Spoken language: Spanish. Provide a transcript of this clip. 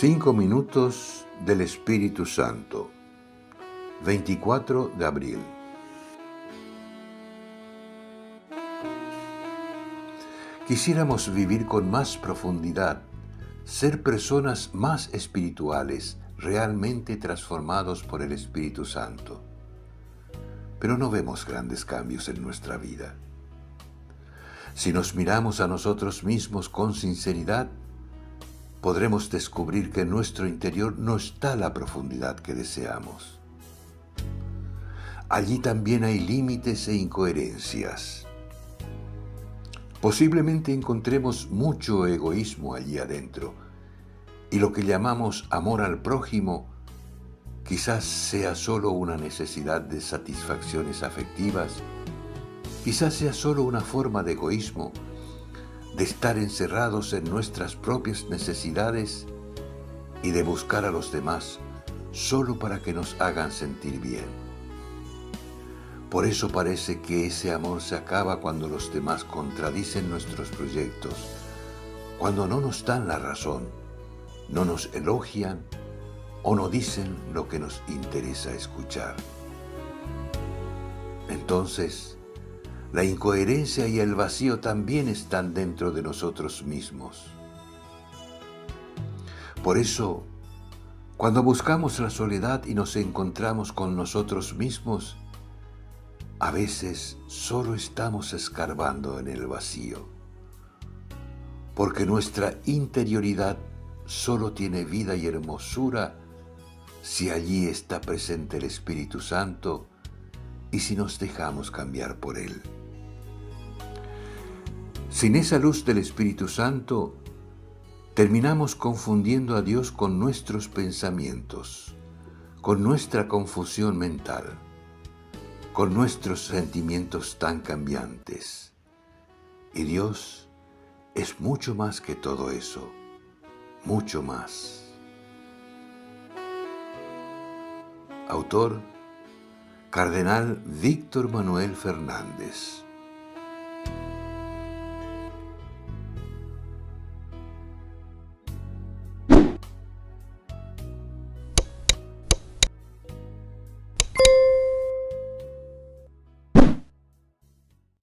5 minutos del Espíritu Santo, 24 de abril. Quisiéramos vivir con más profundidad, ser personas más espirituales, realmente transformados por el Espíritu Santo. Pero no vemos grandes cambios en nuestra vida. Si nos miramos a nosotros mismos con sinceridad, podremos descubrir que en nuestro interior no está la profundidad que deseamos. Allí también hay límites e incoherencias. Posiblemente encontremos mucho egoísmo allí adentro, y lo que llamamos amor al prójimo quizás sea solo una necesidad de satisfacciones afectivas, quizás sea solo una forma de egoísmo, de estar encerrados en nuestras propias necesidades y de buscar a los demás solo para que nos hagan sentir bien. Por eso parece que ese amor se acaba cuando los demás contradicen nuestros proyectos, cuando no nos dan la razón, no nos elogian o no dicen lo que nos interesa escuchar. Entonces, la incoherencia y el vacío también están dentro de nosotros mismos. Por eso, cuando buscamos la soledad y nos encontramos con nosotros mismos, a veces solo estamos escarbando en el vacío, porque nuestra interioridad solo tiene vida y hermosura si allí está presente el Espíritu Santo y si nos dejamos cambiar por Él. Sin esa luz del Espíritu Santo, terminamos confundiendo a Dios con nuestros pensamientos, con nuestra confusión mental, con nuestros sentimientos tan cambiantes. Y Dios es mucho más que todo eso, mucho más. Autor: Cardenal Víctor Manuel Fernández.